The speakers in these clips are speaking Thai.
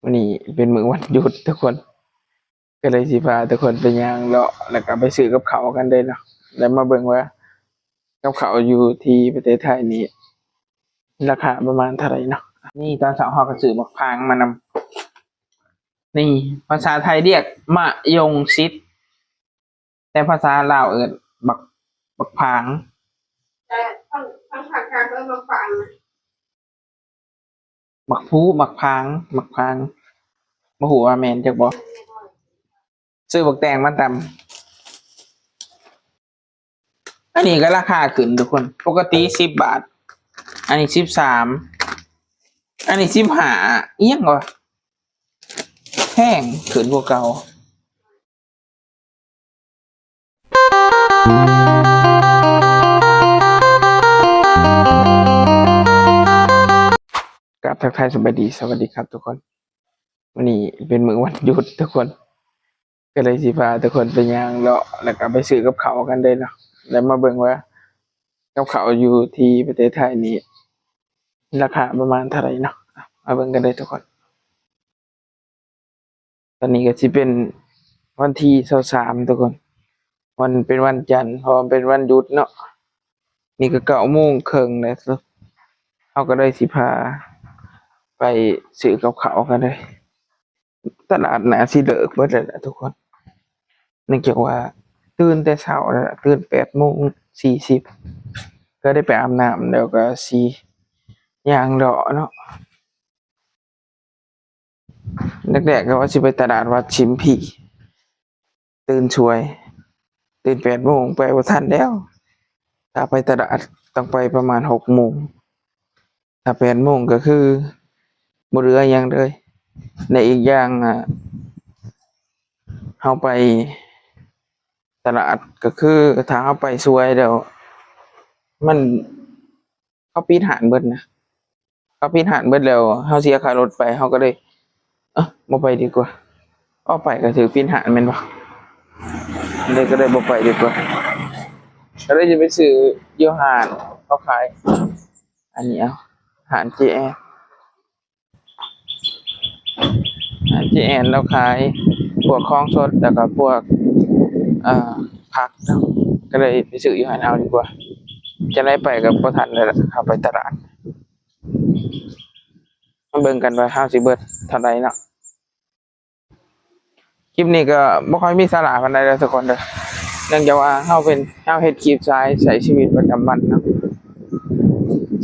วันนี้เป็นมื้อวันหยุดทุกคนก็เลยสิพาทุกคนไปย่างเลาะแล้วก็ไปซื้อกับข้าวกันเด้เนาะแล้วมาเบิ่งว่ากับข้าวอยู่ที่ประเทศไทยนี่ราคาประมาณเท่าไหร่เนาะนี่ตอนเช้าเฮาก็ซื้อบักพร้างมานำนี่ภาษาไทยเรียกมะยงชิดแต่ภาษาลาวเอิ้นบักพร้างแต่ทั้งภาคกลางก็มาฟังนะบักพูบักพร้างบ่ฮู้ว่าแม่นจักบ่ซื้อบักแตงมาตำอันนี้ก็ราคาขึ้นทุกคนปกติ10 บาทอันนี้13อันนี้15อิหยังวะแพงขึ้นกว่าเก่ากับทักทายสวัสดีครับทุกคนวันนี้เป็นมื้อวันหยุดทุกคนก็เลยสิพาทุกคนไปย่างเลาะแล้วก็ไปซื้อกับข้าวกันเด้เนาะแล้วมาเบิ่งว่ากับข้าวอยู่ที่ประเทศไทยนี่ราคาประมาณเท่าไหร่เนาะมาเบิ่งกันเลยทุกคนตอนนี้ก็สิเป็นวันที่23ทุกคนวันเป็นวันจันทร์เพราะมันเป็นวันหยุดเนาะนี่ก็9:30แล้วเฮาก็ได้สิพาไปซื้อกับข้าวกันเลยตลาดน่าสิเลิกเบิดแล้วล่ะทุกคนเนื่องจากว่าตื่นแต่เช้าแล้วล่ะตื่น8:40ก็ได้ไปอาบน้ำแล้วก็สิย่างเลาะเนาะแรกๆก็ว่าสิไปตลาดวัดชิมพีตื่นช่วยตื่น8:00ไปบ่ทันแล้วถ้าไปตลาดต้องไปประมาณ6:00ถ้า8:00ก็คือบ่เหลือหยังเลยและอีกอย่างเฮาไปตลาดก็คือถ้าเฮาไปสวยแล้วมันเขาปิดห้านเบิดนะเขาปิดห้านเบิดแล้วเฮาเสียค่ารถไปเฮาก็เลยบ่ไปดีกว่าเอาไปก็ถือปิดห้านแม่นบ่เลยก็เลยบ่ไปดีกว่าก็เลยจะไปซื้ออยู่ห้านเขาขายอันนี้เอาห้านเจแอนแล้วขายพวกของสดแล้วก็พวกผักเนาะก็เลยไปซื้ออยู่ห้านเอาดีกว่าจะได้ไปกับบ่ทันเลยล่ะเข้าไปตลาดมาเบิ่งกันว่าเฮาสิเบิดเท่าใดเนาะคลิปนี้ก็บ่ค่อยมีสาระปานใดเด้อทุกคนเด้อเนื่องจากว่าเฮาเฮ็ดคลิปใช้ชีวิตประจำวันเนาะ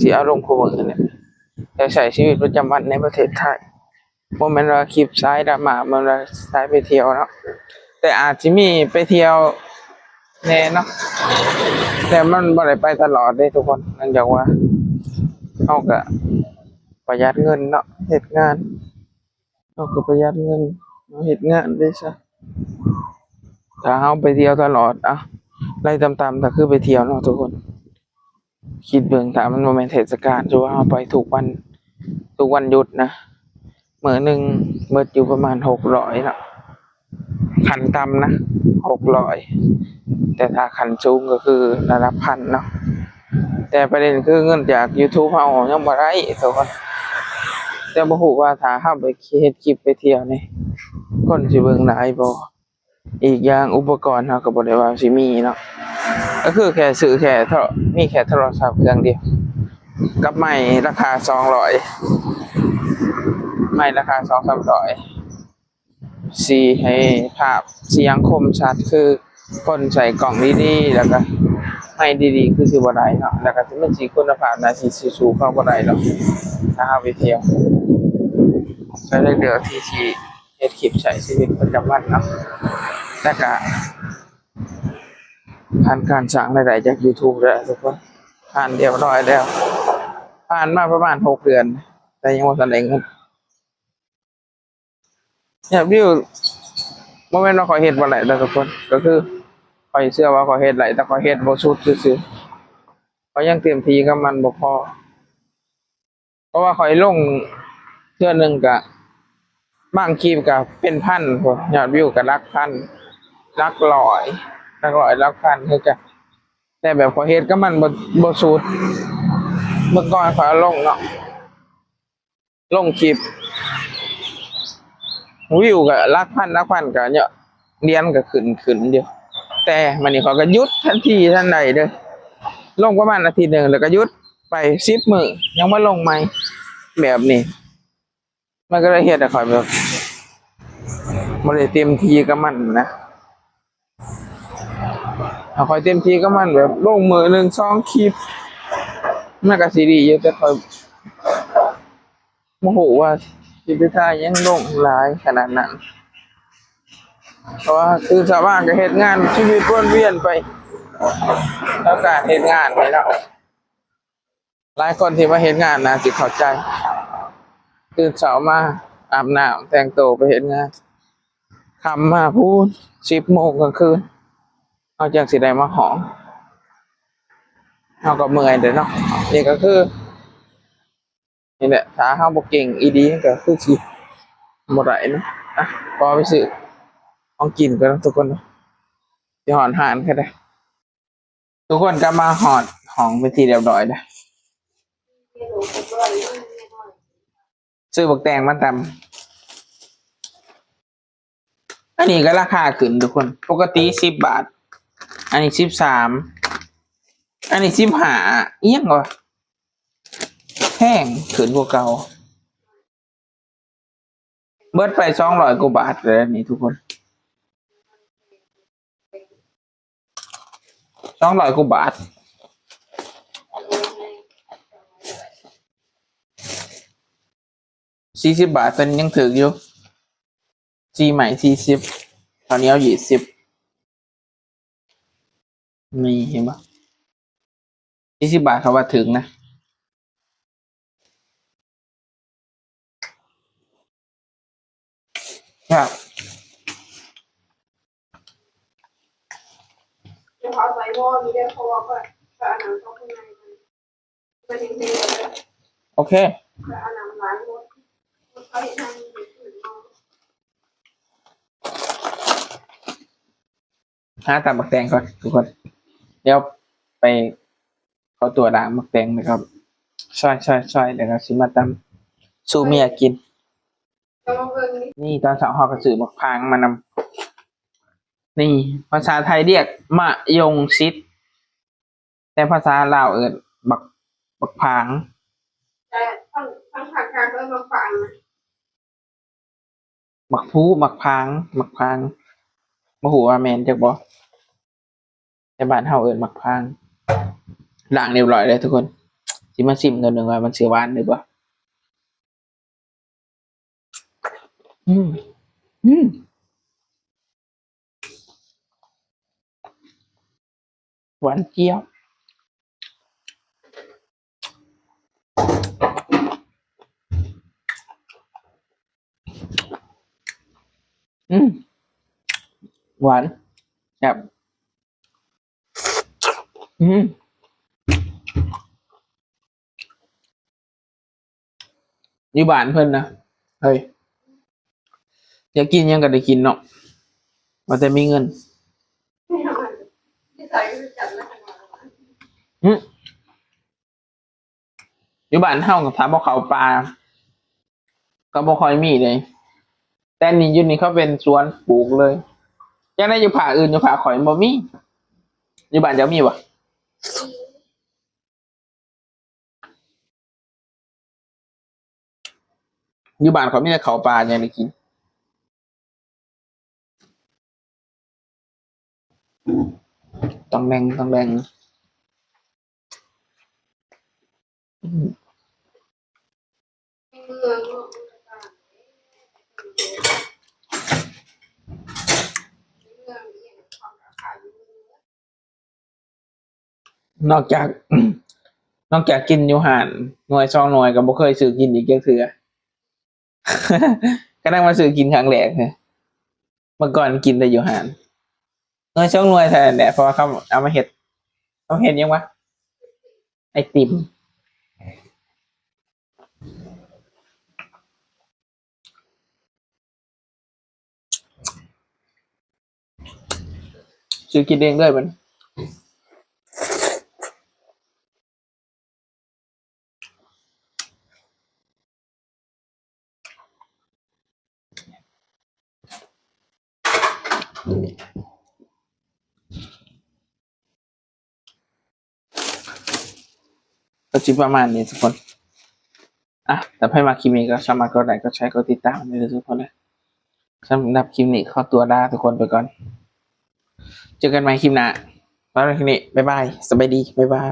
สิเอาลงคู่มื้อเนี่ยแต่ใช้ชีวิตประจำวันในประเทศไทยบ่แม่นว่าคลิปสายดราม่ามันว่าสายไปเที่ยวเนาะแต่อาจสิมีไปเที่ยวแน่เนาะแต่มันบ่ได้ไปตลอดเด้ทุกคนเนื่องจากว่าเฮาก็ประหยัดเงินเนาะเฮ็ดงานเฮาก็ประหยัดเงินเฮ็ดงานได้ซะถ้าเฮาไปเที่ยวตลอดรายต่ำๆก็คือไปเที่ยวเนาะทุกคนคิดเบิ่งถ้ามันบ่แม่นเทศกาลสมมุติว่าเฮาไปทุกวันหยุดนะมื้อหนึงเบิดอยู่ประมาณ600เนาะขั้นต่ำนะ600แต่ถ้าขั้นสูงก็คือระดับพันเนาะแต่ประเด็นคือเงินจาก YouTube เฮายังบ่ได้ทุกคนแต่บ่ฮู้ว่าถ้าเฮาไปเฮ็ดคลิปไปเที่ยวนี่คนสิเบิ่งหลายบ่อีกอย่างอุปกรณ์เฮาก็บ่ได้ว่าสิมีเนาะก็คือแค่ซื้อแค่มีแค่โทรศัพท์เครื่องเดียวกับไมค์ราคา200ไมค์ราคา200-300สิให้ภาพเสียงคมชัดคือคนใส่กล่องดีๆแล้วก็ไมค์ดีๆคือสิบ่ได้เนาะแล้วก็มันสิคุณภาพน่าสิสูงกว่าบ่ได้เนาะถ้าเฮาไปเที่ยวก็เลยเลือกที่สิเฮ็ดคลิปใช้ชีวิตประจำวันเนาะแล้วก็ผ่านการสร้างรายได้จาก YouTube แล้วทุกคนผ่านเรียบร้อยแล้วผ่านมาประมาณ6 เดือนแต่ยังบ่ทันได้เงินเนี่ยวิวบ่แม่นว่าข้อยเฮ็ดบ่ได้เด้อทุกคนก็คือข้อยเชื่อว่าข้อยเฮ็ดได้แต่ข้อยเฮ็ดบ่สุดซื่อๆข้อยยังเต็มที่กับมันบ่พอเพราะว่าข้อยลงเทื่อนึงก็บางคลิปก็เป็นพันพุ่นยอดวิวก็หลักพันหลักร้อยหลักพันคือกันแต่แบบข้อยเฮ็ดกับมันบ่สุดเมื่อก่อนข้อยลงเนาะลงคลิป วิวก็ลักพันก็เนี่ยเรียนก็ขึ้นเดียวแต่มันนี่เขาก็หยุดทันทีทันใดเด้อลงประมาณอาทิตย์หนึ่งแล้วก็หยุดไป10 มื้อยังมาลงใหม่แบบนี้มันก็เลยเฮ็ดให้ข่อยแบบบ่ได้เต็มที่กับมันนะถ้าข่อยเต็มที่กับมันแบบลงมื้อหนึ่ง2 คลิปมันก็สิดีอยู่แต่ข่อยบ่ฮู้ว่าสิไปถ่ายหยังลงหลายขนาดนั้นเพราะว่าคือชาวบ้านก็เฮ็ดงานชีวิตวนเวียนไปแล้วก็เฮ็ดงานไปแล้วหลายคนที่มาเฮ็ดงานน่าสิเข้าใจตื่นเช้ามาอาบน้ำแต่งตัวไปเฮ็ดงานค่ำมาพูด10 โมงกลางคืนเอาจังสิได้มาหอมเฮาก็เมื่อยเด้อเนาะนี่ก็คือนี่แหละถ้าเฮาบ่เก่งอีดีก็คือสิบ่ได้เนาะอ่ะพอไปซื้อของกินกันเนาะทุกคนเนาะสิหอนหานก็ได้ทุกคนก็มาหอดห้องเป็นที่เรียบร้อยแล้ว เมนูผมด้วยเมนู ซื้อบักแตงมาตำอันนี้ก็ราคาขึ้นทุกคน ปกติ10 บาท อันนี้13อันนี้15เอียงวะแพงขึ้นกว่าเก่าเบิดไป200 กว่าบาทเลยอันนี้ทุกคน200 กว่าบาท40 บาทตอนนี้ยังถึกอยู่จีใหม่40ตอนนี้เอา20นี่เห็นปะ40 บาทเขาว่าถึงนะครับ เดี๋ยวเขาใส่หม้อมีได้เพราะว่าก็อันนั้นต้องข้างในมันเห็นเลย โอเค ก็อันนั้นล้างหมดเขาเห็นทางนี้ถึงหม้อ หาตำบักแตงก่อนทุกคน เดี๋ยวไปขอตัวด่างบักแตงนะครับช่อยเดี๋ยวเราสิมาตำสู่เมียกิน จะมาเบิ่งนี่ นี่ตอนเช้าฮอกระสือบักพางมานำนี่ ภาษาไทยเรียกมะยงชิด แต่ภาษาลาวเอิ้นบักพาง แต่ทั้งผักกาดด้วยมาฝังนะ บักพูบักพางบ่ฮู้ว่าแม่นจักบ่แต่บ้านเฮาเอิ้นบักพางล้างเรียบร้อยเลยทุกคนสิมาชิมกันหนึ่งว่ามันสิหวานหรือบ่อืมอืมหวานเจี๊ยบอืมหวานครับอืมอยู่บ้านเพิ่นนะเฮ้ยอยากกินหยังก็ได้กินเนาะว่าแต่มีเงิน ที่ใส่ก็จัดแล้วกันมา อืมอยู่บ้านเฮากับถามบ่เข้าป่าก็บ่ค่อยมีเลยแต่นี่อยู่นี่เขาเป็นสวนปลูกเลยยังได้อยู่ภาคอื่นอยู่ภาคข่อยบ่มีอยู่บ้านเจ้ามีบ่อยู่บ้านข่อยมีแต่ข้าวปลายังได้กินต้องแบ่งอืม เมืองเมืองนี่ความราคาอยู่ นอกจาก นอกจากกินอยู่ห่านหน่วย2 หน่วยก็บ่เคยซื้อกินอีกจักเทื่อ ก็นั่งมาซื้อกินครั้งแรกเลยเมื่อก่อนกินแต่อยู่ห่านหน่วย2 หน่วยแทนแหละเพราะว่าเขาเอามาเฮ็ดยังวะไอติมซื้อกินเองด้วยมัน ก็จิประมาณนี้ทุกคนอ่ะแต่ให้มาคลิปนี้ก็สามารถกดไลค์กดแชร์กดติดตามได้เลยทุกคนเลยสำหรับคลิปนี้ขอตัวลาทุกคนไปก่อนเจอกันใหม่คลิปหน้าแล้วคลิปนี้บ๊ายบายสบายดีบ๊ายบาย